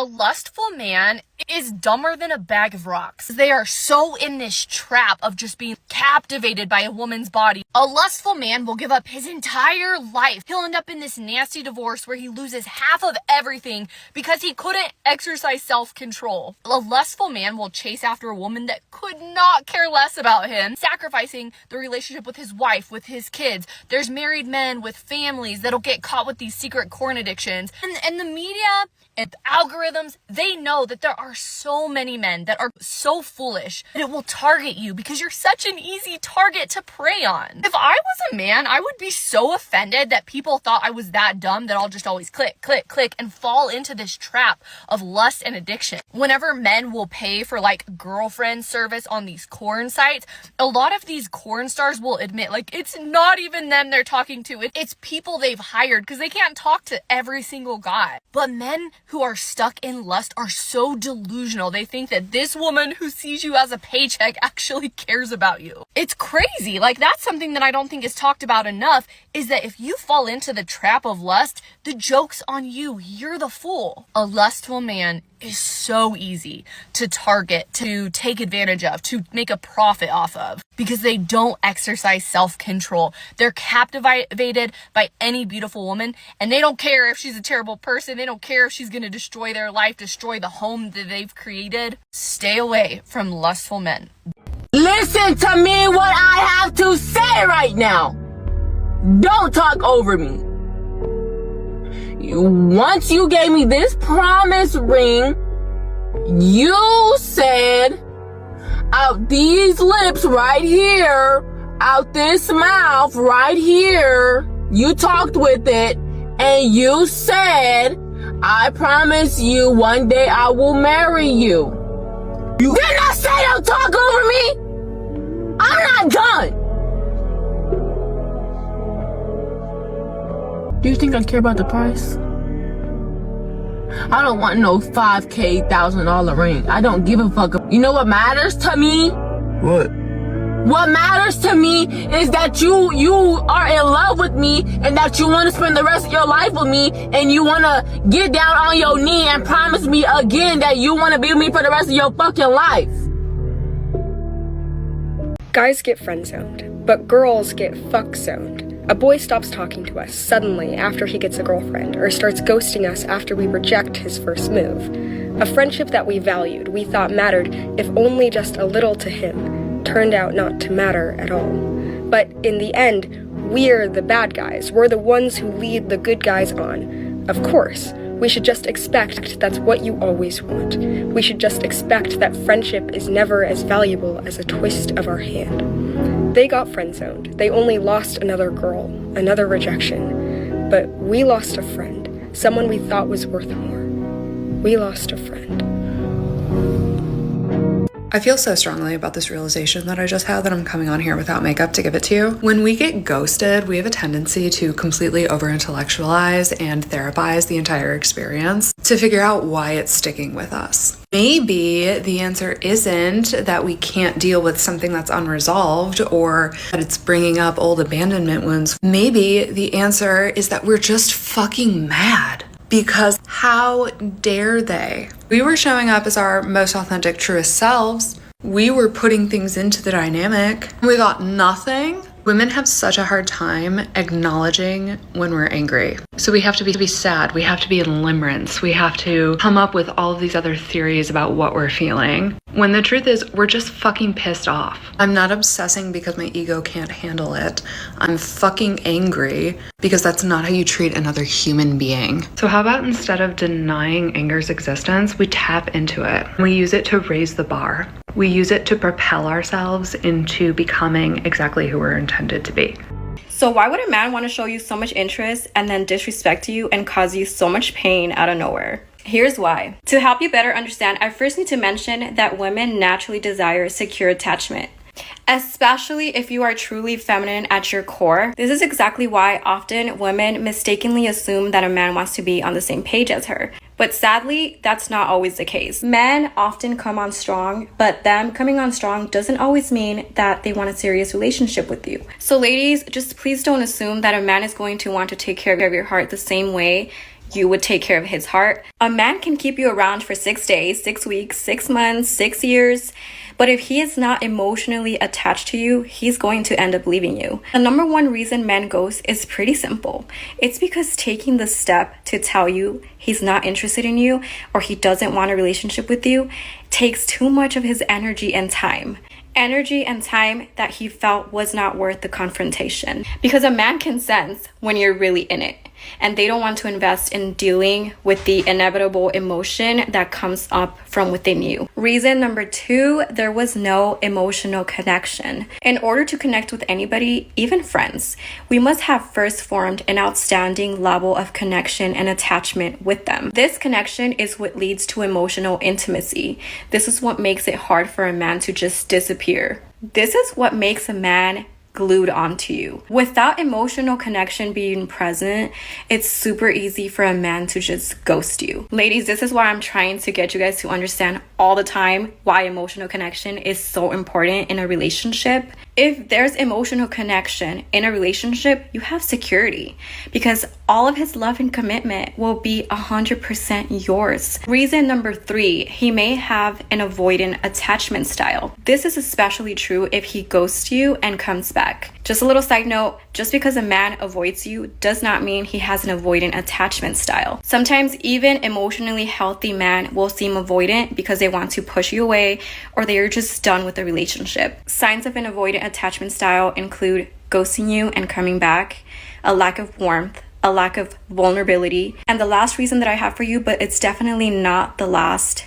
lustful man is dumber than a bag of rocks. They are so in this trap of just being captivated by a woman's body. A lustful man will give up his entire life. He'll end up in this nasty divorce where he loses half of everything because he couldn't exercise self-control. A lustful man will chase after a woman that could not care less about him, sacrificing the relationship with his wife, with his kids. There's married men with families that'll get caught with these secret porn addictions. And the media and the algorithms, they know that there are so many men that are so foolish that it will target you because you're such an easy target to prey on. If I was a man, I would be so offended that people thought I was that dumb that I'll just always click, click, click and fall into this trap of lust and addiction. Whenever men will pay for like girlfriend service on these porn sites, a lot of these porn stars will admit like it's not even them they're talking to. It's people they've hired because they can't talk to every single guy. But men who are stuck in lust are so delusional. They think that this woman who sees you as a paycheck actually cares about you. It's crazy. Like, that's something that I don't think is talked about enough, is that if you fall into the trap of lust, the joke's on you. You're the fool. A lustful man is so easy to target, to take advantage of, to make a profit off of, because they don't exercise self-control. They're captivated by any beautiful woman, and they don't care if she's a terrible person. They don't care if she's going to destroy their life, destroy the home that they've created. Stay away from lustful men. Listen to me what I have to say right now. Don't talk over me. Once you gave me this promise ring, you said, out these lips right here, out this mouth right here, you talked with it, and you said, I promise you one day I will marry you. You did not say don't talk over me. I'm not done. Do you think I care about the price? I don't want no $5,000, $1,000 ring. I don't give a fuck. You know what matters to me? What? What matters to me is that you are in love with me and that you want to spend the rest of your life with me and you want to get down on your knee and promise me again that you want to be with me for the rest of your fucking life. Guys get friend-zoned, but girls get fuck-zoned. A boy stops talking to us suddenly after he gets a girlfriend, or starts ghosting us after we reject his first move. A friendship that we valued, we thought mattered, if only just a little to him, turned out not to matter at all. But in the end, we're the bad guys. We're the ones who lead the good guys on. Of course, we should just expect that's what you always want. We should just expect that friendship is never as valuable as a twist of our hand. They got friend-zoned. They only lost another girl, another rejection. But we lost a friend, someone we thought was worth more. We lost a friend. I feel so strongly about this realization that I just had that I'm coming on here without makeup to give it to you. When we get ghosted, we have a tendency to completely over-intellectualize and therapize the entire experience to figure out why it's sticking with us. Maybe the answer isn't that we can't deal with something that's unresolved or that it's bringing up old abandonment wounds. Maybe the answer is that we're just fucking mad. Because how dare they? We were showing up as our most authentic, truest selves. We were putting things into the dynamic. We got nothing. Women have such a hard time acknowledging when we're angry. So we have to be sad. We have to be in limerence. We have to come up with all of these other theories about what we're feeling. When the truth is, we're just fucking pissed off. I'm not obsessing because my ego can't handle it. I'm fucking angry because that's not how you treat another human being. So how about instead of denying anger's existence, we tap into it. We use it to raise the bar. We use it to propel ourselves into becoming exactly who we're intended to be. So why would a man want to show you so much interest and then disrespect you and cause you so much pain out of nowhere? Here's why. To help you better understand, I first need to mention that women naturally desire secure attachment. Especially if you are truly feminine at your core. This is exactly why often women mistakenly assume that a man wants to be on the same page as her. But sadly, that's not always the case. Men often come on strong, but them coming on strong doesn't always mean that they want a serious relationship with you. So ladies, just please don't assume that a man is going to want to take care of your heart the same way you would take care of his heart. A man can keep you around for 6 days, 6 weeks, 6 months, 6 years, but if he is not emotionally attached to you, he's going to end up leaving you. The number one reason men ghost is pretty simple. It's because taking the step to tell you he's not interested in you or he doesn't want a relationship with you takes too much of his energy and time. Energy and time that he felt was not worth the confrontation. Because a man can sense when you're really in it, and they don't want to invest in dealing with the inevitable emotion that comes up from within you. Reason number 2, there was no emotional connection. In order to connect with anybody, even friends, we must have first formed an outstanding level of connection and attachment with them. This connection is what leads to emotional intimacy. This is what makes it hard for a man to just disappear. This is what makes a man glued onto you. Without emotional connection being present, it's super easy for a man to just ghost you. Ladies, this is why I'm trying to get you guys to understand all the time why emotional connection is so important in a relationship. If there's emotional connection in a relationship, you have security because all of his love and commitment will be 100% yours. Reason number 3, he may have an avoidant attachment style. This is especially true if he ghosts you and comes back. Just a little side note, just because a man avoids you does not mean he has an avoidant attachment style. Sometimes even emotionally healthy men will seem avoidant because they want to push you away or they are just done with the relationship. Signs of an avoidant attachment style include ghosting you and coming back, a lack of warmth, a lack of vulnerability, and the last reason that I have for you, but it's definitely not the last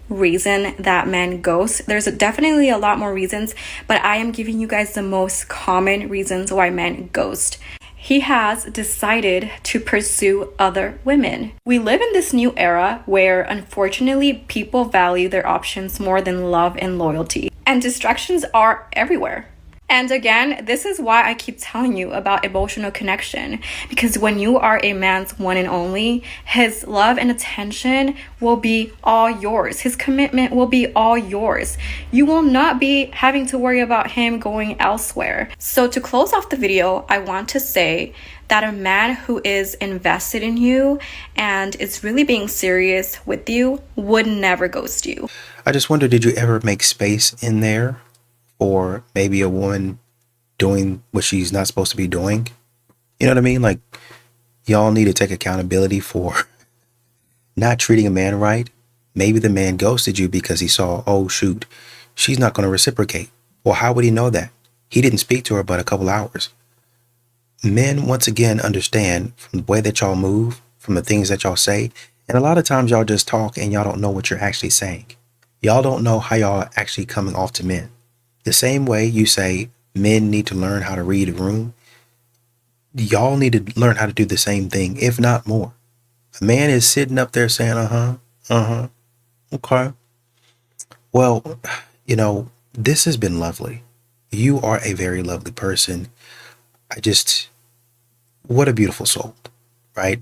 reason that men ghost. There's definitely a lot more reasons, but I am giving you guys the most common reasons why men ghost. He has decided to pursue other women. We live in this new era where unfortunately people value their options more than love and loyalty, and distractions are everywhere. And again, this is why I keep telling you about emotional connection, because when you are a man's one and only, his love and attention will be all yours. His commitment will be all yours. You will not be having to worry about him going elsewhere. So to close off the video, I want to say that a man who is invested in you and is really being serious with you would never ghost you. I just wonder, did you ever make space in there for maybe a woman doing what she's not supposed to be doing? You know what I mean? Like, y'all need to take accountability for not treating a man right. Maybe the man ghosted you because he saw, oh shoot, she's not going to reciprocate. Well, how would he know that? He didn't speak to her but a couple hours. Men, once again, understand from the way that y'all move, from the things that y'all say, and a lot of times y'all just talk and y'all don't know what you're actually saying. Y'all don't know how y'all are actually coming off to men. The same way you say men need to learn how to read a room, y'all need to learn how to do the same thing, if not more. A man is sitting up there saying, okay. Well, this has been lovely. You are a very lovely person. What a beautiful soul, right?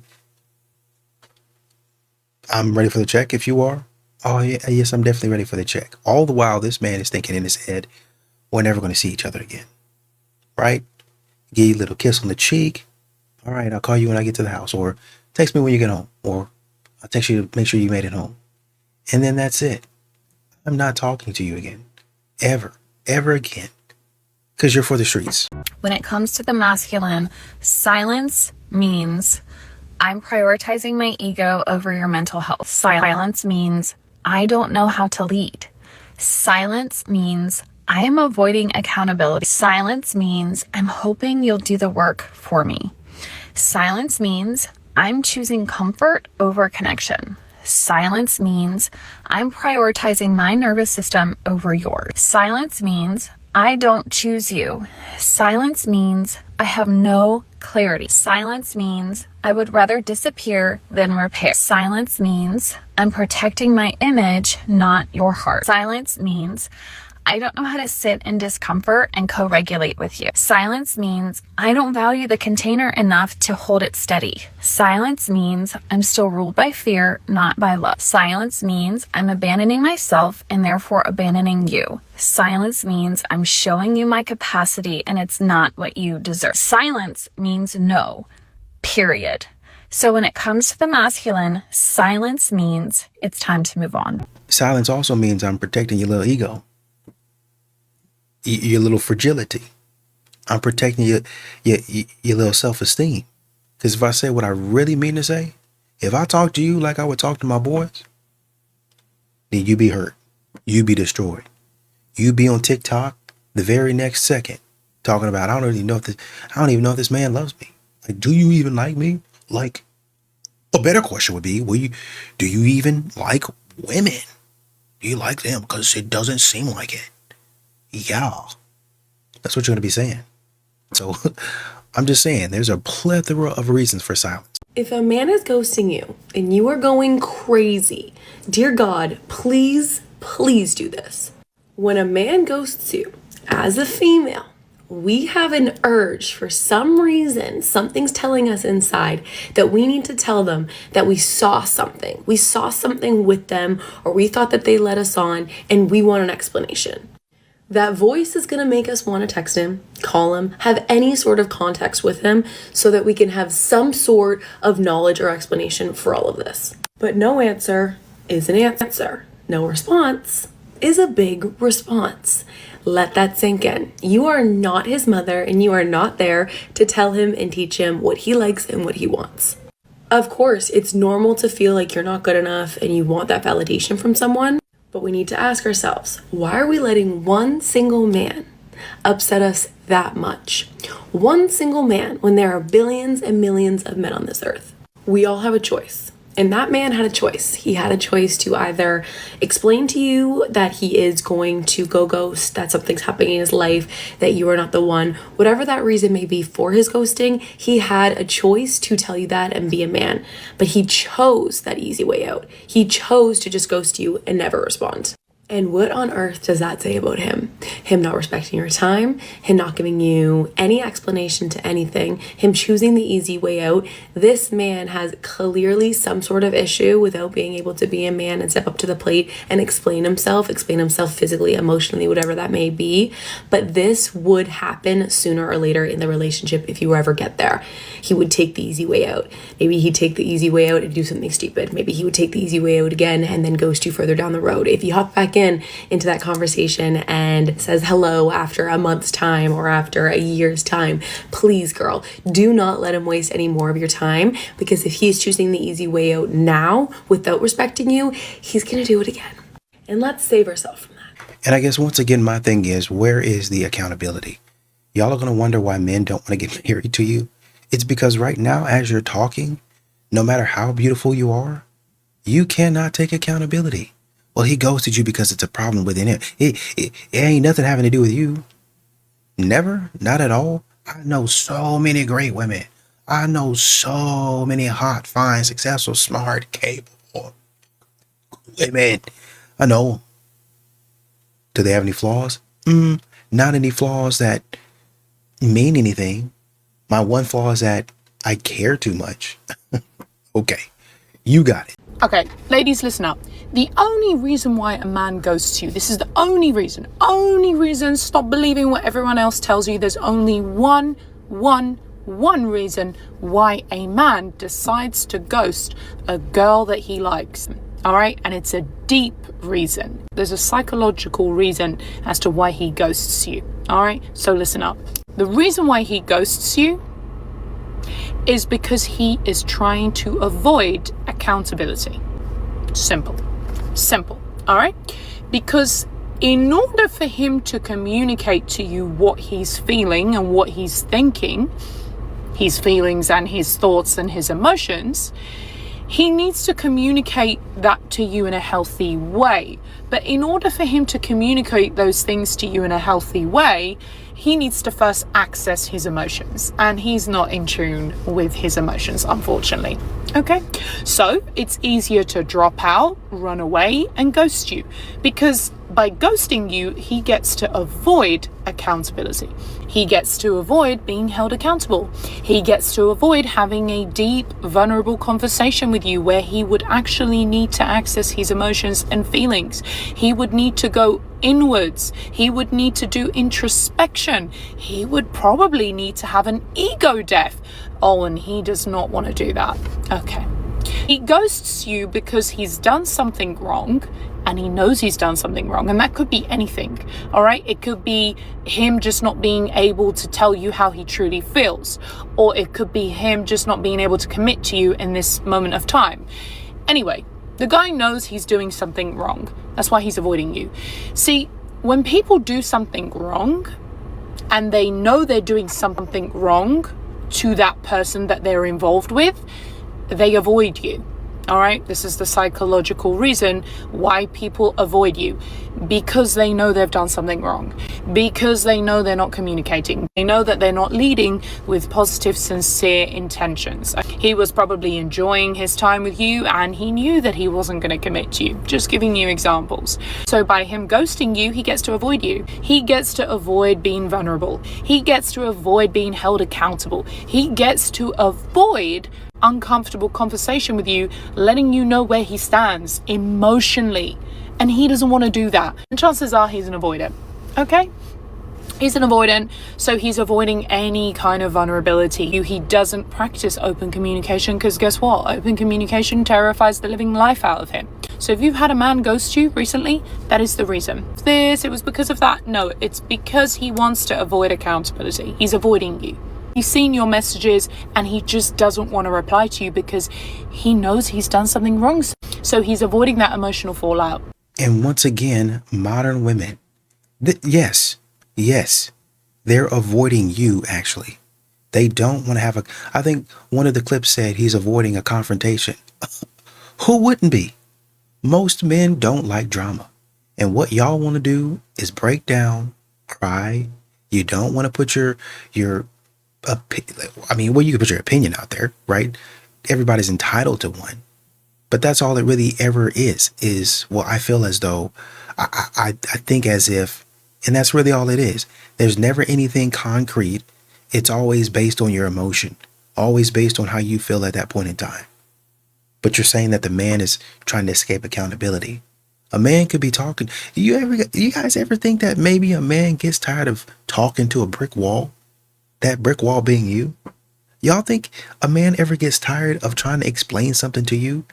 I'm ready for the check if you are. Oh, yeah, yes, I'm definitely ready for the check. All the while, this man is thinking in his head, we're never going to see each other again, right? Give you a little kiss on the cheek. All right, I'll call you when I get to the house, or text me when you get home, or I'll text you to make sure you made it home. And then that's it. I'm not talking to you again, ever again, because you're for the streets. When it comes to the masculine, silence means I'm prioritizing my ego over your mental health. Silence means I don't know how to lead. Silence means I am avoiding accountability. Silence means I'm hoping you'll do the work for me. Silence means I'm choosing comfort over connection. Silence means I'm prioritizing my nervous system over yours. Silence means I don't choose you. Silence means I have no clarity. Silence means I would rather disappear than repair. Silence means I'm protecting my image, not your heart. Silence means I don't know how to sit in discomfort and co-regulate with you. Silence means I don't value the container enough to hold it steady. Silence means I'm still ruled by fear, not by love. Silence means I'm abandoning myself and therefore abandoning you. Silence means I'm showing you my capacity and it's not what you deserve. Silence means no, period. So when it comes to the masculine, silence means it's time to move on. Silence also means I'm protecting your little ego, your little fragility. I'm protecting your little self-esteem. Because if I say what I really mean to say, if I talk to you like I would talk to my boys, then you be hurt. You be destroyed. You be on TikTok the very next second talking about, I don't even know if this man loves me. Like, do you even like me? Like, a better question would be, do you even like women? Do you like them? Because it doesn't seem like it. Yeah. That's what you're going to be saying. So I'm just saying there's a plethora of reasons for silence. If a man is ghosting you and you are going crazy, dear God, please, please do this. When a man ghosts you, as a female, we have an urge for some reason, something's telling us inside that we need to tell them that we saw something. We saw something with them, or we thought that they led us on, and we want an explanation. That voice is going to make us want to text him, call him, have any sort of context with him so that we can have some sort of knowledge or explanation for all of this. But no answer is an answer. No response is a big response. Let that sink in. You are not his mother, and you are not there to tell him and teach him what he likes and what he wants. Of course, it's normal to feel like you're not good enough and you want that validation from someone. But we need to ask ourselves, why are we letting one single man upset us that much? One single man when there are billions and millions of men on this earth. We all have a choice. And that man had a choice. He had a choice to either explain to you that he is going to go ghost, that something's happening in his life, that you are not the one. Whatever that reason may be for his ghosting, he had a choice to tell you that and be a man. But he chose that easy way out. He chose to just ghost you and never respond. And what on earth does that say about him? Him not respecting your time, him not giving you any explanation to anything, him choosing the easy way out. This man has clearly some sort of issue without being able to be a man and step up to the plate and explain himself physically, emotionally, whatever that may be. But this would happen sooner or later in the relationship if you ever get there. He would take the easy way out. Maybe he'd take the easy way out and do something stupid. Maybe he would take the easy way out again and then ghost you further down the road. If you hop back into that conversation and says hello after a month's time or after a year's time, please, girl, do not let him waste any more of your time, because if he's choosing the easy way out now without respecting you, he's gonna do it again. And let's save ourselves from that. And I guess once again, my thing is, where is the accountability? Y'all are going to wonder why men don't want to get married to you. It's because right now, as you're talking, no matter how beautiful you are, you cannot take accountability. Well, he ghosted you because it's a problem within him. It ain't nothing having to do with you. Never, not at all. I know so many great women. I know so many hot, fine, successful, smart, capable women. I know. Do they have any flaws? Not any flaws that mean anything. My one flaw is that I care too much. Okay, you got it. Okay, ladies, listen up. The only reason why a man ghosts you, this is the only reason, stop believing what everyone else tells you. There's only one reason why a man decides to ghost a girl that he likes. All right, and it's a deep reason. There's a psychological reason as to why he ghosts you. All right, so listen up. The reason why he ghosts you is because he is trying to avoid accountability. Simple, all right? Because in order for him to communicate to you what he's feeling and what he's thinking, his feelings and his thoughts and his emotions, he needs to communicate that to you in a healthy way. But in order for him to communicate those things to you in a healthy way, he needs to first access his emotions, and he's not in tune with his emotions, unfortunately. Okay, So it's easier to drop out, run away, and ghost you, because by ghosting you, he gets to avoid accountability. He gets to avoid being held accountable. He gets to avoid having a deep, vulnerable conversation with you where he would actually need to access his emotions and feelings. He would need to go inwards. He would need to do introspection. He would probably need to have an ego death. Oh, and he does not want to do that. Okay. He ghosts you because he's done something wrong, and he knows he's done something wrong, and that could be anything. All right, it could be him just not being able to tell you how he truly feels, or it could be him just not being able to commit to you in this moment of time. Anyway, the guy knows he's doing something wrong. That's why he's avoiding you. See, when people do something wrong and they know they're doing something wrong to that person that they're involved with, they avoid you. All right, this is the psychological reason why people avoid you, because they know they've done something wrong, because they know they're not communicating, they know that they're not leading with positive, sincere intentions. He was probably enjoying his time with you, and he knew that he wasn't going to commit to you. Just giving you examples. So by him ghosting you, he gets to avoid you. He gets to avoid being vulnerable. He gets to avoid being held accountable. He gets to avoid uncomfortable conversation with you, letting you know where he stands emotionally, and he doesn't want to do that. And chances are he's an avoidant. Okay, he's an avoidant, so he's avoiding any kind of vulnerability. He doesn't practice open communication, because guess what? Open communication terrifies the living life out of him. So if you've had a man ghost you recently, that is the reason. It was because of that. No, it's because he wants to avoid accountability. He's avoiding you. He's seen your messages and he just doesn't want to reply to you because he knows he's done something wrong. So he's avoiding that emotional fallout. And once again, modern women, yes, they're avoiding you, actually. They don't want to have I think one of the clips said he's avoiding a confrontation. Who wouldn't be? Most men don't like drama. And what y'all want to do is break down, cry. You don't want to put your you can put your opinion out there, right? Everybody's entitled to one. But that's all it really ever is, well, I feel as though, I think as if, and that's really all it is. There's never anything concrete. It's always based on your emotion, always based on how you feel at that point in time. But you're saying that the man is trying to escape accountability. A man could be talking. Do you guys ever think that maybe a man gets tired of talking to a brick wall? That brick wall being you? Y'all think a man ever gets tired of trying to explain something to you,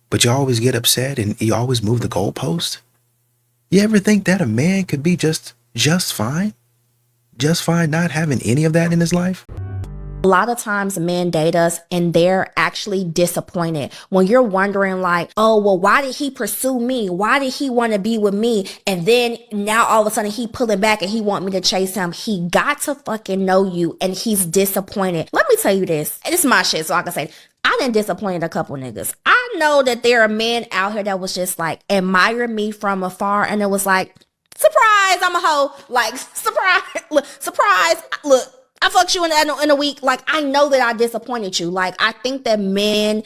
but you always get upset and you always move the goalpost? You ever think that a man could be just fine? Just fine not having any of that in his life? A lot of times men date us and they're actually disappointed. When you're wondering like, oh, well, why did he pursue me? Why did he want to be with me? And then now all of a sudden he pulling back and he want me to chase him. He got to fucking know you and he's disappointed. Let me tell you this. This is my shit, so I can say I done disappointed a couple niggas. I know that there are men out here that was just like admire me from afar and it was like, surprise, I'm a hoe. Like, surprise, look. I fucked you in a week. Like, I know that I disappointed you. Like, I think that men,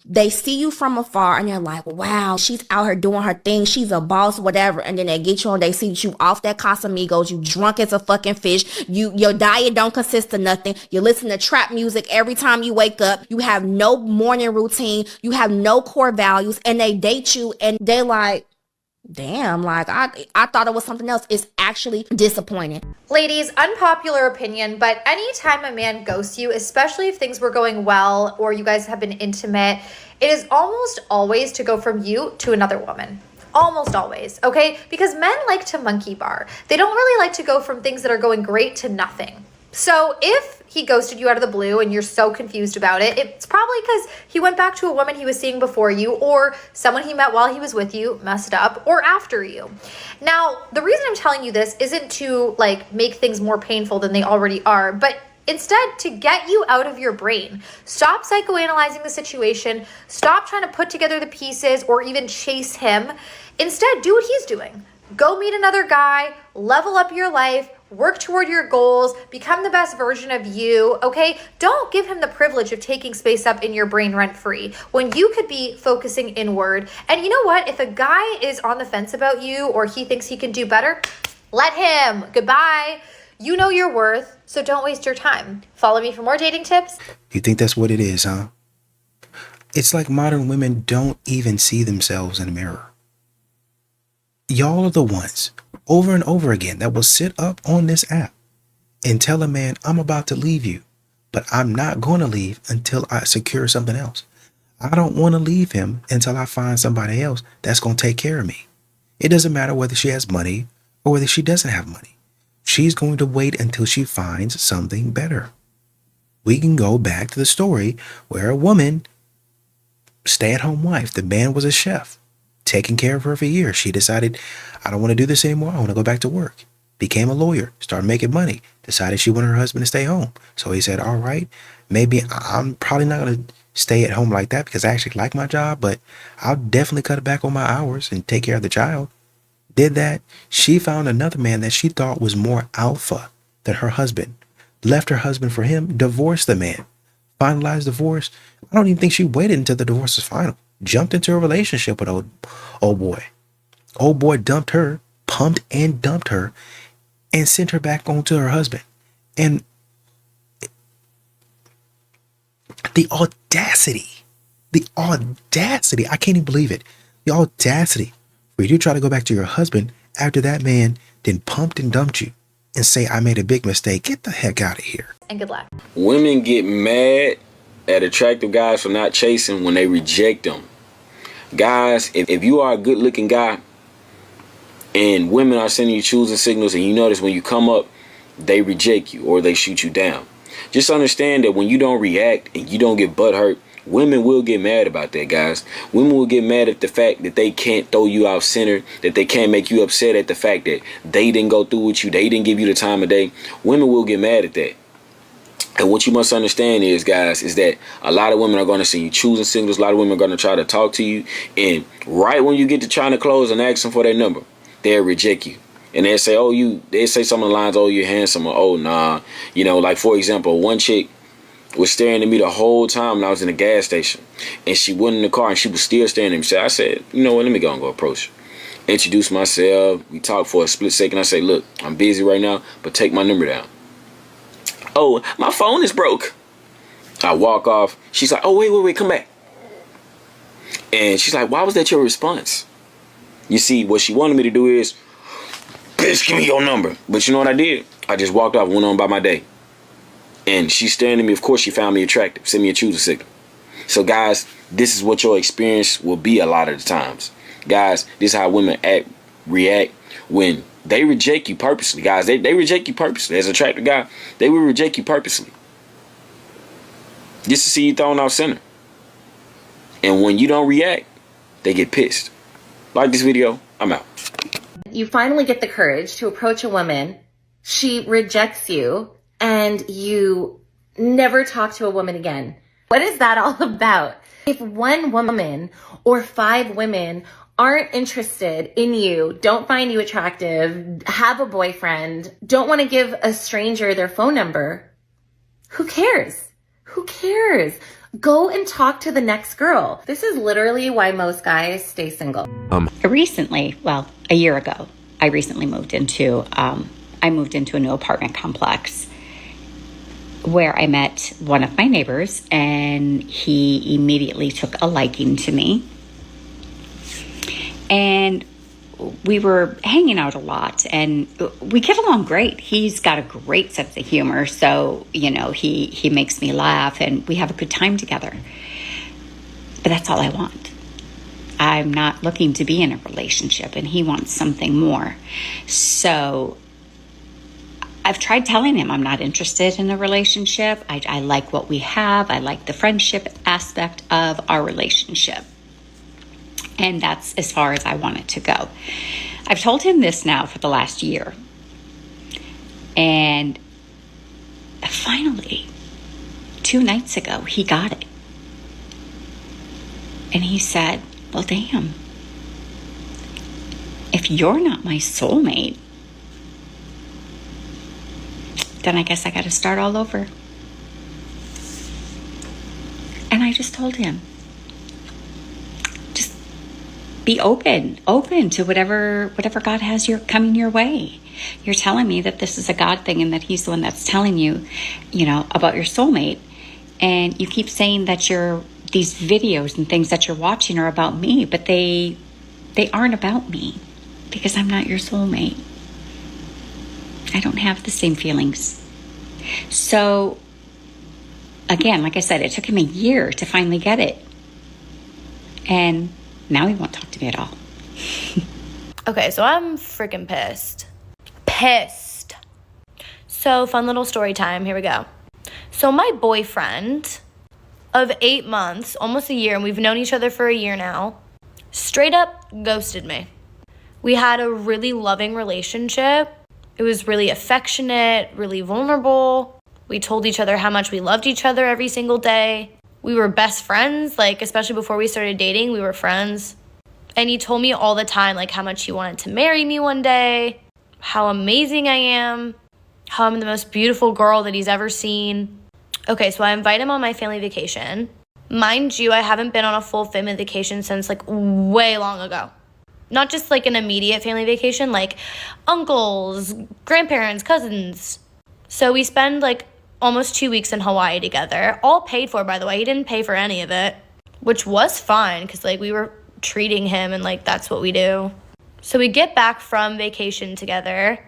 they see you from afar and they're like, wow, she's out here doing her thing. She's a boss, whatever. And then they get you and they see you off that Casamigos. You drunk as a fucking fish. Your diet don't consist of nothing. You listen to trap music every time you wake up. You have no morning routine. You have no core values. And they date you and they like, damn, like I thought it was something else. It's actually disappointing. Ladies, unpopular opinion, but anytime a man ghosts you, especially if things were going well or you guys have been intimate, it is almost always to go from you to another woman. Almost always, okay? Because men like to monkey bar. They don't really like to go from things that are going great to nothing. So if he ghosted you out of the blue and you're so confused about it, it's probably because he went back to a woman he was seeing before you or someone he met while he was with you, messed up, or after you. Now, the reason I'm telling you this isn't to like make things more painful than they already are, but instead to get you out of your brain. Stop psychoanalyzing the situation. Stop trying to put together the pieces or even chase him. Instead, do what he's doing. Go meet another guy, level up your life, work toward your goals, become the best version of you, okay? Don't give him the privilege of taking space up in your brain rent-free when you could be focusing inward. And you know what? If a guy is on the fence about you or he thinks he can do better, let him. Goodbye. You know your worth, so don't waste your time. Follow me for more dating tips. You think that's what it is, huh? It's like modern women don't even see themselves in a mirror. Y'all are the ones, over and over again, that will sit up on this app and tell a man, I'm about to leave you, but I'm not going to leave until I secure something else. I don't want to leave him until I find somebody else that's going to take care of me. It doesn't matter whether she has money or whether she doesn't have money. She's going to wait until she finds something better. We can go back to the story where a woman, stay-at-home wife, the man was a chef, taking care of her for years. She decided, I don't want to do this anymore. I want to go back to work. Became a lawyer, started making money, decided she wanted her husband to stay home. So he said, all right, maybe I'm probably not going to stay at home like that because I actually like my job, but I'll definitely cut back on my hours and take care of the child. Did that. She found another man that she thought was more alpha than her husband. Left her husband for him, divorced the man, finalized divorce. I don't even think she waited until the divorce was final. Jumped into a relationship with old boy. Old boy dumped her, pumped and dumped her, and sent her back on to her husband. And the audacity, I can't even believe it. The audacity for you to try to go back to your husband after that man then pumped and dumped you and say, I made a big mistake. Get the heck out of here. And good luck. Women get mad at attractive guys for not chasing when they reject them. Guys, if you are a good looking guy and women are sending you choosing signals and you notice when you come up, they reject you or they shoot you down. Just understand that when you don't react and you don't get butthurt, women will get mad about that, guys. Women will get mad at the fact that they can't throw you off center, that they can't make you upset at the fact that they didn't go through with you, they didn't give you the time of day. Women will get mad at that. And what you must understand is, guys, is that a lot of women are going to send you choosing signals. A lot of women are going to try to talk to you. And right when you get to trying to close and ask them for their number, they'll reject you. And they'll say, they say some of the lines, oh, you're handsome, or oh, nah. You know, like, for example, one chick was staring at me the whole time when I was in the gas station. And she went in the car and she was still staring at me. So I said, you know what, let me go and go approach her. Introduce myself. We talked for a split second. I say, look, I'm busy right now, but take my number down. Oh, my phone is broke. I walk off. She's like, oh, wait, come back. And she's like, why was that your response? You see, what she wanted me to do is, bitch, give me your number. But you know what I did? I just walked off, went on by my day. And she's staring at me. Of course, she found me attractive. Send me a choosing signal. So, guys, this is what your experience will be a lot of the times. Guys, this is how women react when they reject you purposely. Guys, they reject you purposely. As an attractive guy, they will reject you purposely. Just to see you thrown off center. And when you don't react, they get pissed. Like this video, I'm out. You finally get the courage to approach a woman. She rejects you. And you never talk to a woman again. What is that all about? If one woman or 5 women aren't interested in you, don't find you attractive, have a boyfriend, don't want to give a stranger their phone number, who cares? Who cares? Go and talk to the next girl. This is literally why most guys stay single. Recently, well, a year ago, I recently moved into a new apartment complex where I met one of my neighbors, and he immediately took a liking to me. And we were hanging out a lot, and we get along great. He's got a great sense of humor, so, you know, he makes me laugh, and we have a good time together. But that's all I want. I'm not looking to be in a relationship, and he wants something more. So I've tried telling him I'm not interested in a relationship. I like what we have. I like the friendship aspect of our relationship. And that's as far as I want it to go. I've told him this now for the last year. And finally, 2 nights ago, he got it. And he said, well, damn, if you're not my soulmate, then I guess I got to start all over. And I just told him, just be open to whatever God has coming your way. You're telling me that this is a God thing and that he's the one that's telling you, about your soulmate. And you keep saying that these videos and things that you're watching are about me, but they aren't about me because I'm not your soulmate. I don't have the same feelings. So again, like I said, it took him a year to finally get it. And now he won't talk to me at all. Okay, so I'm freaking pissed. Pissed. So, fun little story time. Here we go. So, my boyfriend of 8 months, almost a year, and we've known each other for a year now, straight up ghosted me. We had a really loving relationship. It was really affectionate, really vulnerable. We told each other how much we loved each other every single day. We were best friends, especially before we started dating, we were friends. And he told me all the time, how much he wanted to marry me one day, how amazing I am, how I'm the most beautiful girl that he's ever seen. Okay, so I invite him on my family vacation. Mind you, I haven't been on a full family vacation since way long ago. Not just an immediate family vacation, uncles, grandparents, cousins. So we spend almost 2 weeks in Hawaii together, all paid for, by the way. He didn't pay for any of it, which was fine because we were treating him and that's what we do. So we get back from vacation together.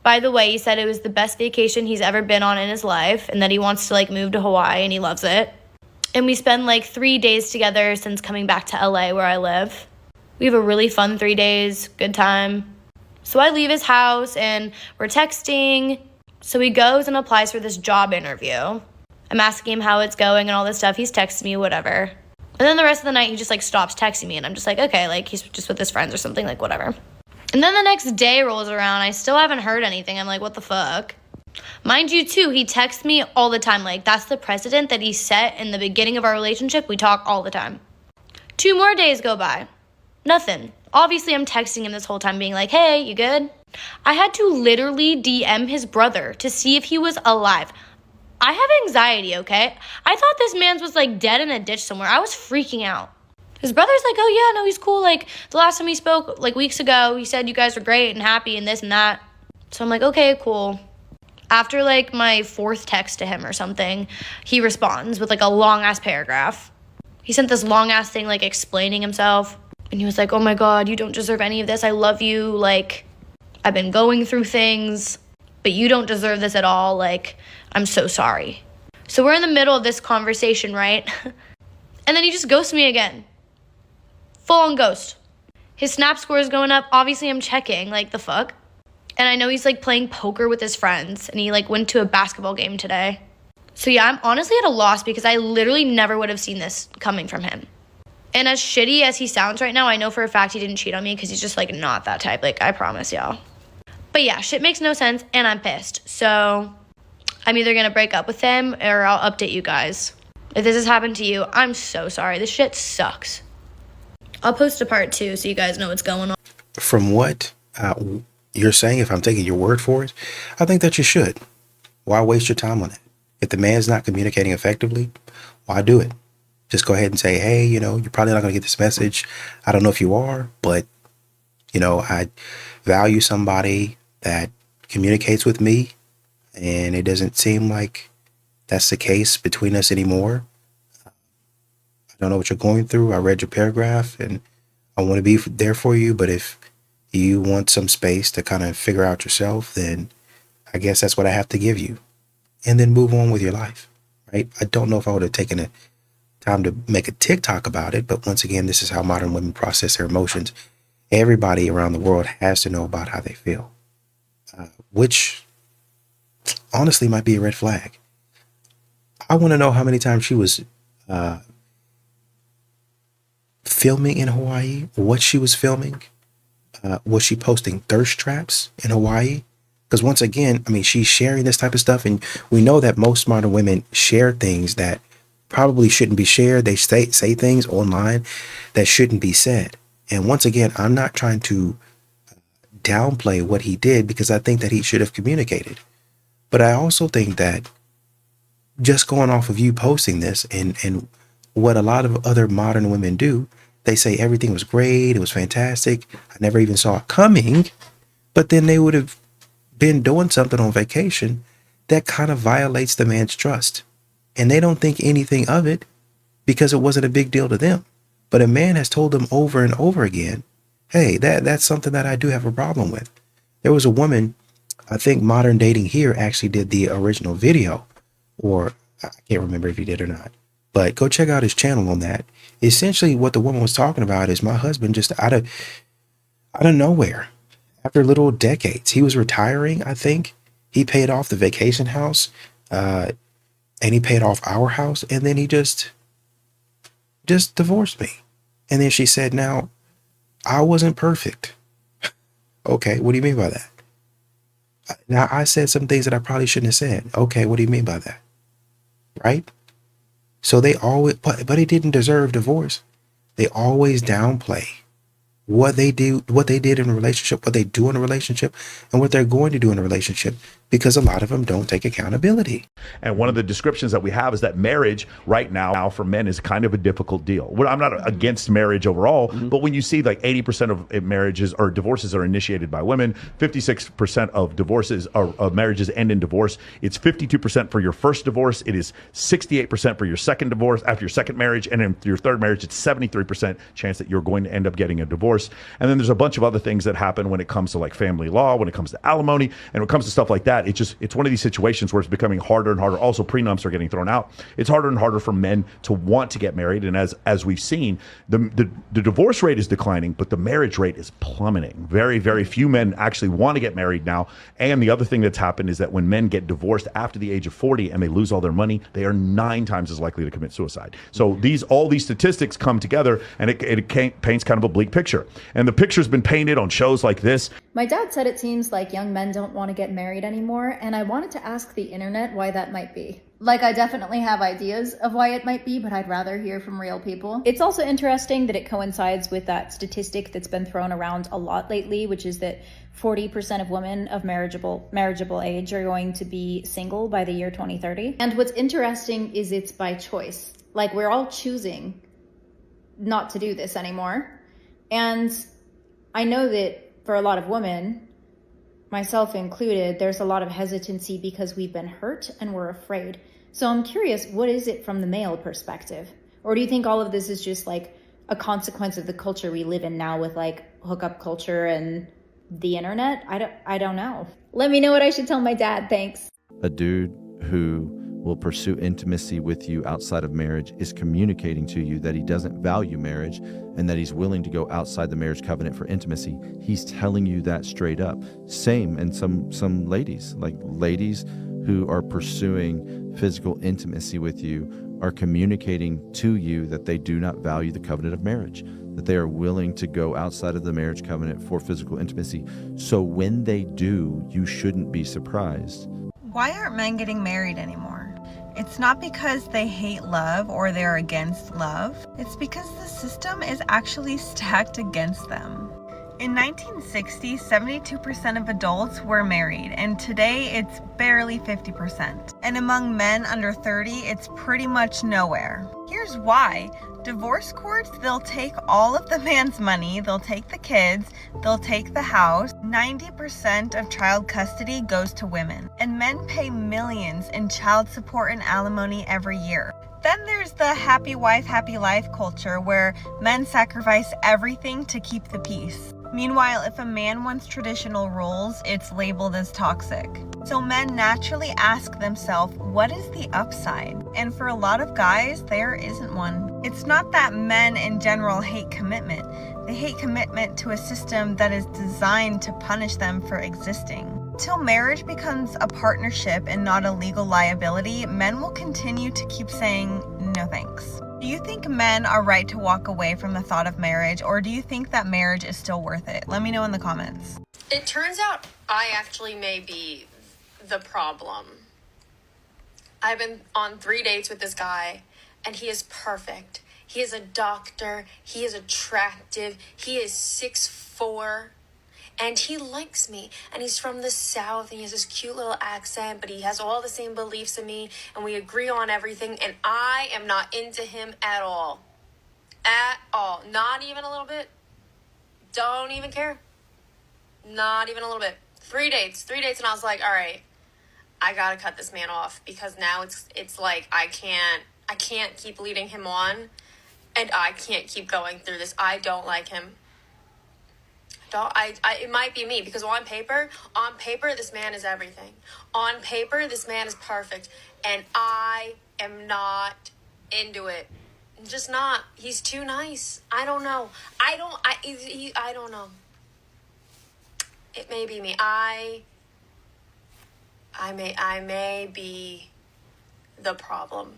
By the way, he said it was the best vacation he's ever been on in his life and that he wants to move to Hawaii and he loves it. And we spend 3 days together since coming back to LA where I live. We have a really fun 3 days, good time. So I leave his house and we're texting. So he goes and applies for this job interview. I'm asking him how it's going and all this stuff. He's texting me, whatever. And then the rest of the night, he just stops texting me. And I'm just okay, he's just with his friends or something, whatever. And then the next day rolls around. I still haven't heard anything. I'm what the fuck? Mind you, too, he texts me all the time. That's the precedent that he set in the beginning of our relationship. We talk all the time. 2 more days go by. Nothing. Obviously, I'm texting him this whole time being hey, you good? I had to literally DM his brother to see if he was alive. I have anxiety, okay? I thought this man's was dead in a ditch somewhere. I was freaking out. His brother's oh yeah, no, he's cool. The last time we spoke, weeks ago, he said you guys were great and happy and this and that. So I'm okay, cool. After my 4th text to him or something, he responds with a long ass paragraph. He sent this long ass thing explaining himself. And he was oh my God, you don't deserve any of this. I love you. I've been going through things, but you don't deserve this at all. I'm so sorry. So we're in the middle of this conversation, right? And then he just ghosts me again. Full on ghost. His snap score is going up. Obviously, I'm checking, the fuck? And I know he's playing poker with his friends, and he went to a basketball game today. So yeah, I'm honestly at a loss because I literally never would have seen this coming from him. And as shitty as he sounds right now, I know for a fact he didn't cheat on me because he's just not that type. I promise y'all. But yeah, shit makes no sense, and I'm pissed. So I'm either gonna break up with him or I'll update you guys. If this has happened to you, I'm so sorry. This shit sucks. I'll post a part 2 so you guys know what's going on. From what you're saying, if I'm taking your word for it, I think that you should. Why waste your time on it? If the man's not communicating effectively, why do it? Just go ahead and say, hey, you're probably not going to get this message. I don't know if you are, but, I value somebody that communicates with me, and it doesn't seem like that's the case between us anymore. I don't know what you're going through. I read your paragraph, and I want to be there for you, but if you want some space to kind of figure out yourself, then I guess that's what I have to give you. And then move on with your life, right? I don't know if I would have taken it time to make a TikTok about it, but once again, this is how modern women process their emotions. Everybody around the world has to know about how they feel, which honestly might be a red flag. I want to know how many times she was filming in Hawaii, what she was filming. Was she posting thirst traps in Hawaii? Because once again, she's sharing this type of stuff, and we know that most modern women share things that probably shouldn't be shared. They say things online that shouldn't be said. And once again, I'm not trying to downplay what he did because I think that he should have communicated. But I also think that just going off of you posting this and what a lot of other modern women do, they say everything was great, it was fantastic, I never even saw it coming, but then they would have been doing something on vacation that kind of violates the man's trust. And they don't think anything of it because it wasn't a big deal to them. But a man has told them over and over again, hey, that's something that I do have a problem with. There was a woman, I think Modern Dating Here actually did the original video, or I can't remember if he did or not, but go check out his channel on that. Essentially what the woman was talking about is my husband just out of nowhere, after little decades, he was retiring, I think. He paid off the vacation house, and he paid off our house, and then he just divorced me. And then she said, now, I wasn't perfect. Okay, what do you mean by that? Now, I said some things that I probably shouldn't have said. Okay, what do you mean by that? Right? So they always, but it didn't deserve divorce. They always downplay what they do, what they did in a relationship, what they do in a relationship, and what they're going to do in a relationship, because a lot of them don't take accountability. And one of the descriptions that we have is that marriage right now for men is kind of a difficult deal. Well, I'm not against marriage overall, but when you see like 80% of marriages or divorces are initiated by women, 56% of divorces or of marriages end in divorce. It's 52% for your first divorce. It is 68% for your second divorce after your second marriage. And then your third marriage, it's 73% chance that you're going to end up getting a divorce. And then there's a bunch of other things that happen when it comes to like family law, when it comes to alimony, and when it comes to stuff like that. It's one of these situations where it's becoming harder and harder. Also, prenups are getting thrown out. It's harder and harder for men to want to get married. And as we've seen, the divorce rate is declining, but the marriage rate is plummeting. Very, very few men actually want to get married now. And the other thing that's happened is that when men get divorced after the age of 40 and they lose all their money, they are 9 times as likely to commit suicide. So all these statistics come together, and it paints kind of a bleak picture. And the picture's been painted on shows like this. My dad said it seems like young men don't want to get married anymore, and I wanted to ask the internet why that might be. Like, I definitely have ideas of why it might be, but I'd rather hear from real people. It's also interesting that it coincides with that statistic that's been thrown around a lot lately, which is that 40% of women of marriageable age are going to be single by the year 2030. And what's interesting is it's by choice. Like, we're all choosing not to do this anymore. And I know that for a lot of women, myself included, there's a lot of hesitancy because we've been hurt and we're afraid. So I'm curious, what is it from the male perspective? Or do you think all of this is just like a consequence of the culture we live in now with like hookup culture and the internet? I don't know. Let me know what I should tell my dad. Thanks. A dude who will pursue intimacy with you outside of marriage is communicating to you that he doesn't value marriage and that he's willing to go outside the marriage covenant for intimacy. He's telling you that straight up. Same in some ladies, like ladies who are pursuing physical intimacy with you are communicating to you that they do not value the covenant of marriage, that they are willing to go outside of the marriage covenant for physical intimacy. So when they do, you shouldn't be surprised. Why aren't men getting married anymore? It's not because they hate love or they're against love. It's because the system is actually stacked against them. In 1960, 72% of adults were married, and today it's barely 50%. And among men under 30, it's pretty much nowhere. Here's why. Divorce courts, they'll take all of the man's money, they'll take the kids, they'll take the house. 90% of child custody goes to women, and men pay millions in child support and alimony every year. Then there's the happy wife, happy life culture where men sacrifice everything to keep the peace. Meanwhile, if a man wants traditional roles, it's labeled as toxic. So men naturally ask themselves, what is the upside? And for a lot of guys, there isn't one. It's not that men in general hate commitment. They hate commitment to a system that is designed to punish them for existing. Till marriage becomes a partnership and not a legal liability, men will continue to keep saying, no thanks. Do you think men are right to walk away from the thought of marriage, or do you think that marriage is still worth it? Let me know in the comments. It turns out I actually may be the problem. I've been on 3 dates with this guy, and he is perfect. He is a doctor. He is attractive. He is 6'4", and he likes me, and he's from the South, and he has this cute little accent, but he has all the same beliefs in me, and we agree on everything, and I am not into him at all. At all. Not even a little bit. Don't even care. Not even a little bit. 3 dates, and I was like, all right, I gotta cut this man off, because now it's like I can't keep leading him on, and I can't keep going through this. I don't like him. It might be me, because on paper, this man is everything. On paper, this man is perfect, and I am not into it. I'm just not. He's too nice. I don't know. I don't know. It may be me. I may be the problem.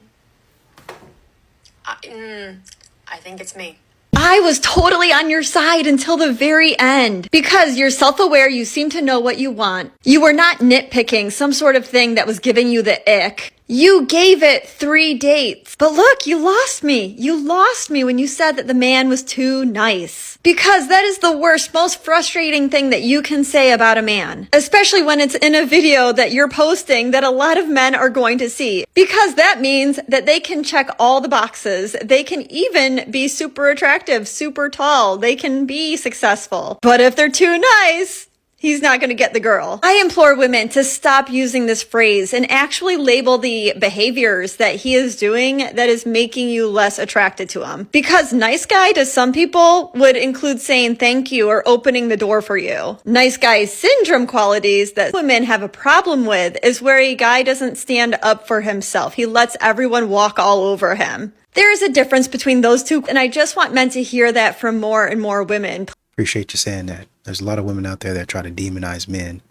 I think it's me. I was totally on your side until the very end. Because you're self-aware, you seem to know what you want. You were not nitpicking some sort of thing that was giving you the ick. You gave it 3 dates. But look, you lost me. You lost me when you said that the man was too nice. Because that is the worst, most frustrating thing that you can say about a man. Especially when it's in a video that you're posting that a lot of men are going to see. Because that means that they can check all the boxes. They can even be super attractive, super tall. They can be successful. But if they're too nice, he's not going to get the girl. I implore women to stop using this phrase and actually label the behaviors that he is doing that is making you less attracted to him. Because nice guy to some people would include saying thank you or opening the door for you. Nice guy syndrome qualities that women have a problem with is where a guy doesn't stand up for himself. He lets everyone walk all over him. There is a difference between those two, and I just want men to hear that from more and more women. Appreciate you saying that. There's a lot of women out there that try to demonize men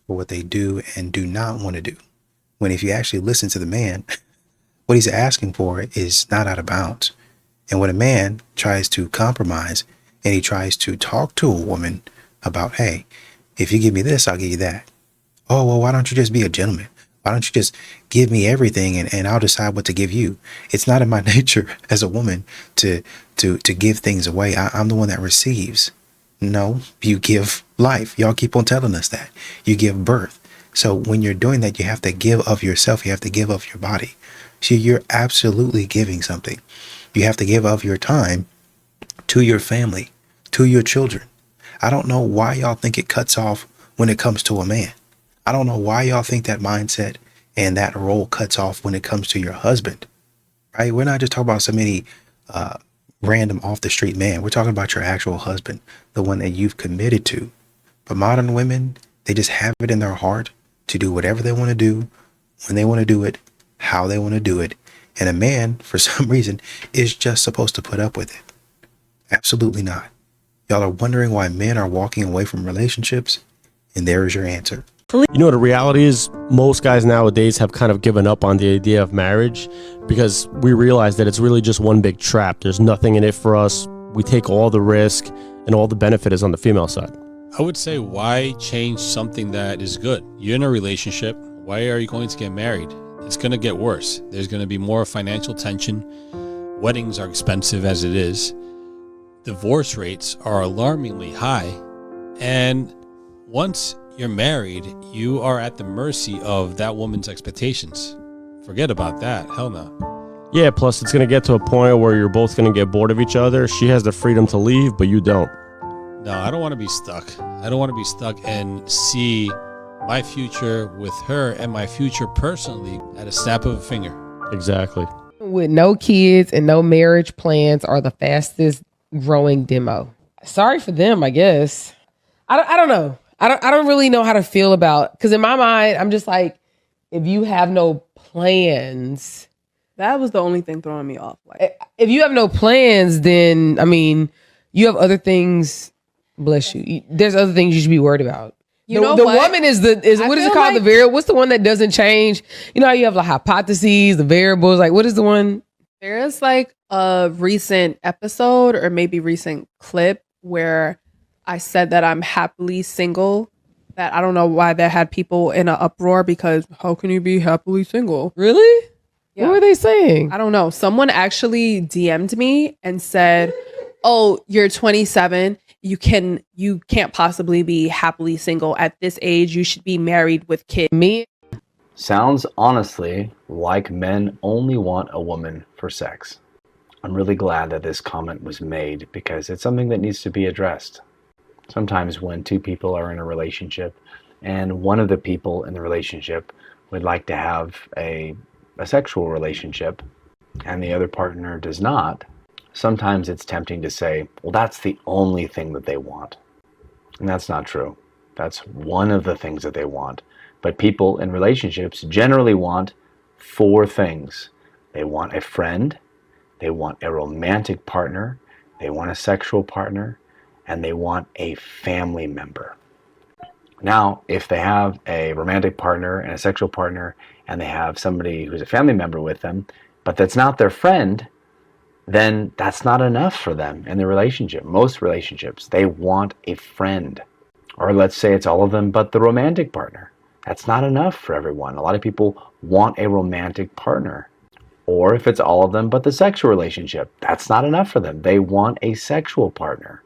for what they do and do not want to do. When if you actually listen to the man, what he's asking for is not out of bounds. And when a man tries to compromise and he tries to talk to a woman about, hey, if you give me this, I'll give you that. Oh, well, why don't you just be a gentleman? Why don't you just give me everything and I'll decide what to give you? It's not in my nature as a woman to give things away. I'm the one that receives. No, you give life. Y'all keep on telling us that. You give birth. So when you're doing that, you have to give of yourself. You have to give of your body. So you're absolutely giving something. You have to give of your time to your family, to your children. I don't know why y'all think it cuts off when it comes to a man. I don't know why y'all think that mindset and that role cuts off when it comes to your husband, right? We're not just talking about so many random off the street man. We're talking about your actual husband, the one that you've committed to. But modern women, they just have it in their heart to do whatever they want to do, when they want to do it, how they want to do it. And a man, for some reason, is just supposed to put up with it. Absolutely not. Y'all are wondering why men are walking away from relationships, and there is your answer. You know, the reality is most guys nowadays have kind of given up on the idea of marriage because we realize that it's really just one big trap. There's nothing in it for us. We take all the risk and all the benefit is on the female side. I would say, why change something that is good? You're in a relationship. Why are you going to get married? It's going to get worse. There's going to be more financial tension. Weddings are expensive as it is. Divorce rates are alarmingly high. And once you're married, you are at the mercy of that woman's expectations. Forget about that. Hell no. Yeah, plus it's going to get to a point where you're both going to get bored of each other. She has the freedom to leave, but you don't. No, I don't want to be stuck. I don't want to be stuck and see my future with her and my future personally at a snap of a finger. Exactly. With no kids and no marriage plans are the fastest growing demo. Sorry for them, I guess. I don't know. I don't really know how to feel about, because in my mind, I'm just like, if you have no plans. That was the only thing throwing me off. Like, if you have no plans, then, I mean, you have other things, bless you. There's other things you should be worried about. The woman is what is it called? The variable. What's the one that doesn't change? You know how you have like hypotheses, the variables. Like, what is the one? There's like a recent episode or maybe recent clip where I said that I'm happily single. That I don't know why that had people in an uproar, because how can you be happily single? Really? Yeah. What were they saying? I don't know. Someone actually DM'd me and said, oh, you're 27 you can't possibly be happily single at this age. You should be married with kids. Me. Sounds honestly like men only want a woman for sex. I'm really glad that this comment was made because it's something that needs to be addressed. Sometimes when two people are in a relationship and one of the people in the relationship would like to have a sexual relationship and the other partner does not, sometimes it's tempting to say, well, that's the only thing that they want. And that's not true. That's one of the things that they want. But people in relationships generally want 4 things. They want a friend, they want a romantic partner, they want a sexual partner, and they want a family member. Now, if they have a romantic partner and a sexual partner, and they have somebody who's a family member with them, but that's not their friend, then that's not enough for them in the relationship. Most relationships, they want a friend. Or let's say it's all of them but the romantic partner. That's not enough for everyone. A lot of people want a romantic partner. Or if it's all of them but the sexual relationship, that's not enough for them. They want a sexual partner.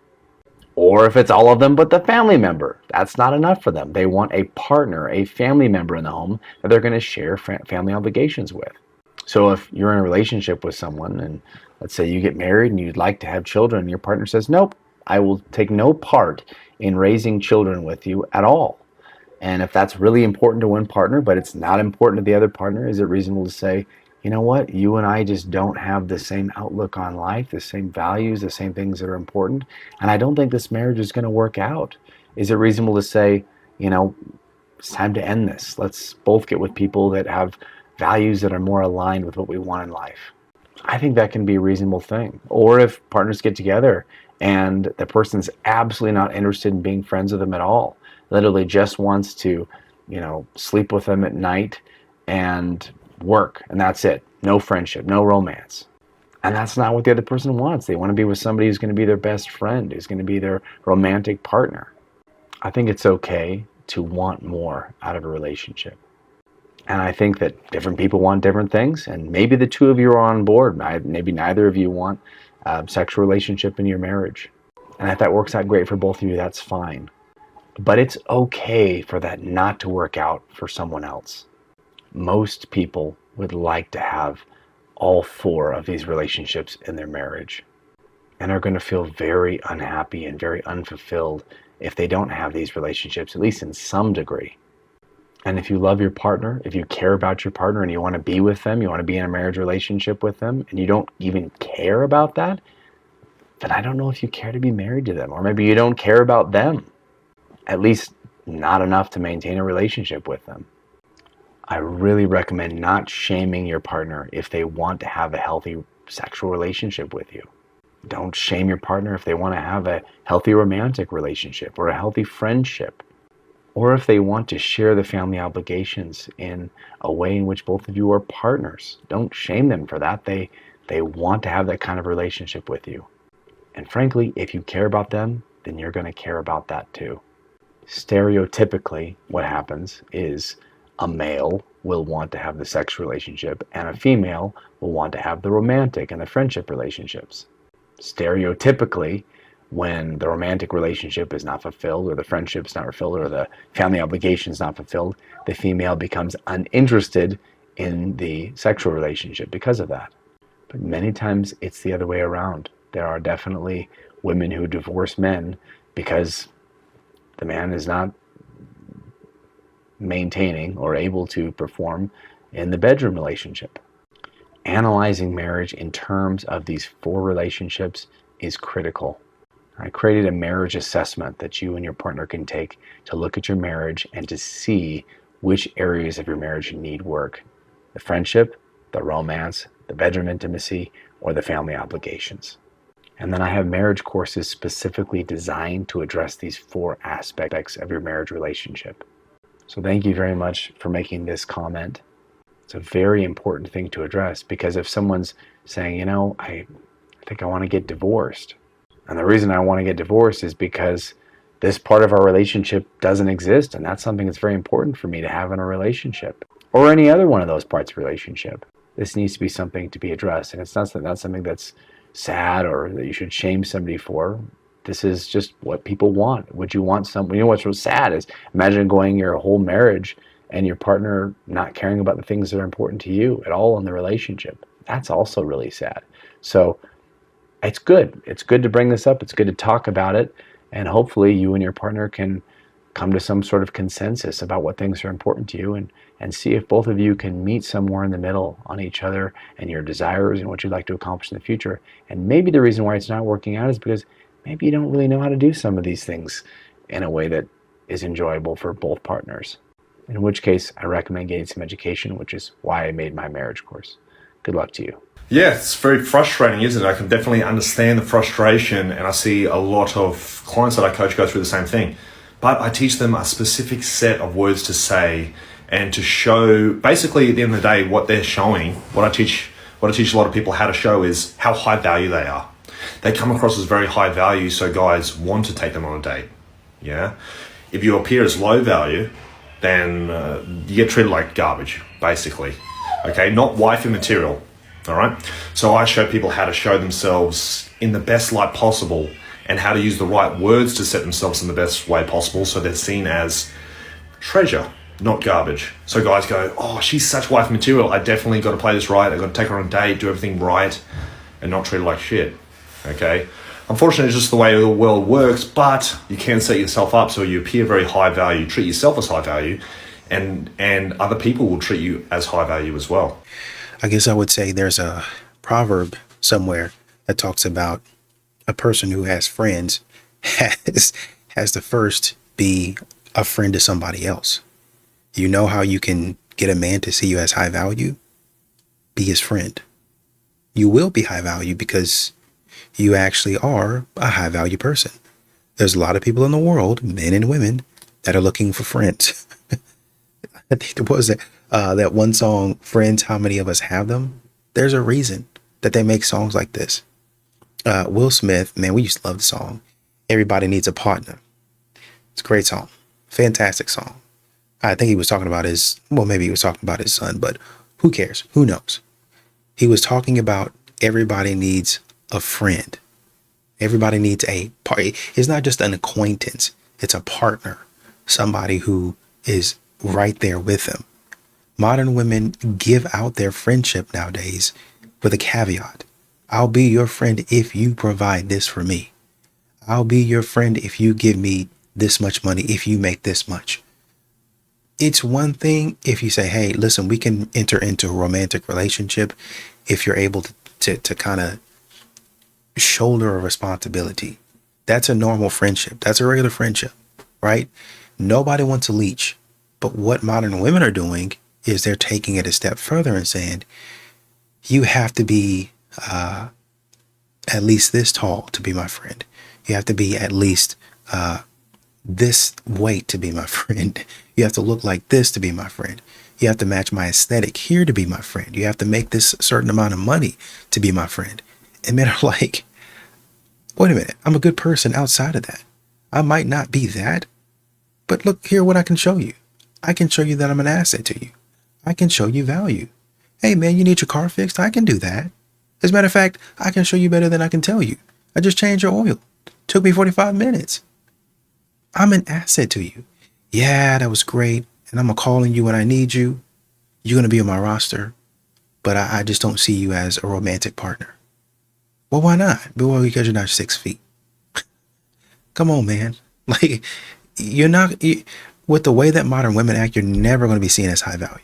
Or if it's all of them but the family member, that's not enough for them. They want a partner, a family member in the home that they're going to share family obligations with. So if you're in a relationship with someone and let's say you get married and you'd like to have children and your partner says, nope, I will take no part in raising children with you at all. And if that's really important to one partner, but it's not important to the other partner, is it reasonable to say, you know what, you and I just don't have the same outlook on life, the same values, the same things that are important, and I don't think this marriage is going to work out. Is it reasonable to say, you know, it's time to end this. Let's both get with people that have values that are more aligned with what we want in life. I think that can be a reasonable thing. Or if partners get together and the person's absolutely not interested in being friends with them at all, literally just wants to, you know, sleep with them at night and work, and that's it. No friendship, no romance. And that's not what the other person wants. They want to be with somebody who's going to be their best friend, who's going to be their romantic partner. I think it's okay to want more out of a relationship. And I think that different people want different things, and maybe the two of you are on board. Maybe neither of you want a sexual relationship in your marriage. And if that works out great for both of you, that's fine. But it's okay for that not to work out for someone else. Most people would like to have all 4 of these relationships in their marriage and are going to feel very unhappy and very unfulfilled if they don't have these relationships, at least in some degree. And if you love your partner, if you care about your partner and you want to be with them, you want to be in a marriage relationship with them, and you don't even care about that, then I don't know if you care to be married to them. Or maybe you don't care about them, at least not enough to maintain a relationship with them. I really recommend not shaming your partner if they want to have a healthy sexual relationship with you. Don't shame your partner if they want to have a healthy romantic relationship or a healthy friendship, or if they want to share the family obligations in a way in which both of you are partners. Don't shame them for that. They want to have that kind of relationship with you. And frankly, if you care about them, then you're going to care about that too. Stereotypically, what happens is a male will want to have the sex relationship and a female will want to have the romantic and the friendship relationships. Stereotypically, when the romantic relationship is not fulfilled or the friendship is not fulfilled or the family obligation is not fulfilled, the female becomes uninterested in the sexual relationship because of that. But many times it's the other way around. There are definitely women who divorce men because the man is not maintaining or able to perform in the bedroom relationship. Analyzing marriage in terms of these 4 relationships is critical. I created a marriage assessment that you and your partner can take to look at your marriage and to see which areas of your marriage need work. The friendship, the romance, the bedroom intimacy, or the family obligations. And then I have marriage courses specifically designed to address these 4 aspects of your marriage relationship. So thank you very much for making this comment. It's a very important thing to address because if someone's saying, you know, I think I want to get divorced. And the reason I want to get divorced is because this part of our relationship doesn't exist, and that's something that's very important for me to have in a relationship. Or any other one of those parts of a relationship. This needs to be something to be addressed. And it's not something that's sad or that you should shame somebody for. This is just what people want. Would you want some? You know what's so sad is imagine going your whole marriage and your partner not caring about the things that are important to you at all in the relationship. That's also really sad. So it's good. It's good to bring this up. It's good to talk about it. And hopefully you and your partner can come to some sort of consensus about what things are important to you, and see if both of you can meet somewhere in the middle on each other and your desires and what you'd like to accomplish in the future. And maybe the reason why it's not working out is because maybe you don't really know how to do some of these things in a way that is enjoyable for both partners. In which case, I recommend getting some education, which is why I made my marriage course. Good luck to you. Yeah, it's very frustrating, isn't it? I can definitely understand the frustration, and I see a lot of clients that I coach go through the same thing. But I teach them a specific set of words to say and to show, basically at the end of the day, what they're showing. What I teach a lot of people how to show is how high value they are. They come across as very high value, so guys want to take them on a date. Yeah. If you appear as low value, then you get treated like garbage, basically. Okay, not wifey material. All right. So I show people how to show themselves in the best light possible, and how to use the right words to set themselves in the best way possible so they're seen as treasure, not garbage. So guys go, oh, she's such wife material. I definitely got to play this right. I got to take her on a date, do everything right, and not treat her like shit. Okay. Unfortunately, it's just the way the world works, but you can set yourself up so you appear very high value, treat yourself as high value, and other people will treat you as high value as well. I guess I would say there's a proverb somewhere that talks about a person who has friends has to first be a friend to somebody else. You know how you can get a man to see you as high value? Be his friend. You will be high value because you actually are a high value person. There's a lot of people in the world, men and women, that are looking for friends. I think there was that one song, Friends, How Many of Us Have Them? There's a reason that they make songs like this. Will Smith, man, we used to love the song. Everybody Needs a Partner. It's a great song. Fantastic song. I think he was talking about maybe he was talking about his son, but who cares? Who knows? He was talking about everybody needs a friend. Everybody needs a partner. It's not just an acquaintance. It's a partner. Somebody who is right there with them. Modern women give out their friendship nowadays with a caveat. I'll be your friend if you provide this for me. I'll be your friend if you give me this much money, if you make this much. It's one thing if you say, hey, listen, we can enter into a romantic relationship if you're able to kind of shoulder a responsibility. That's a normal friendship. That's a regular friendship, right? Nobody wants a leech. But what modern women are doing is they're taking it a step further and saying, you have to be at least this tall to be my friend. You have to be at least this weight to be my friend. You have to look like this to be my friend. You have to match my aesthetic here to be my friend. You have to make this certain amount of money to be my friend. And men are like, wait a minute, I'm a good person outside of that. I might not be that, but look here what I can show you. I can show you that I'm an asset to you. I can show you value. Hey man, you need your car fixed? I can do that. As a matter of fact, I can show you better than I can tell you. I just changed your oil. Took me 45 minutes. I'm an asset to you. Yeah, that was great. And I'm calling you when I need you. You're going to be on my roster. But I just don't see you as a romantic partner. Well, why not? Well, because you're not 6 feet. Come on, man. Like, with the way that modern women act, you're never going to be seen as high value.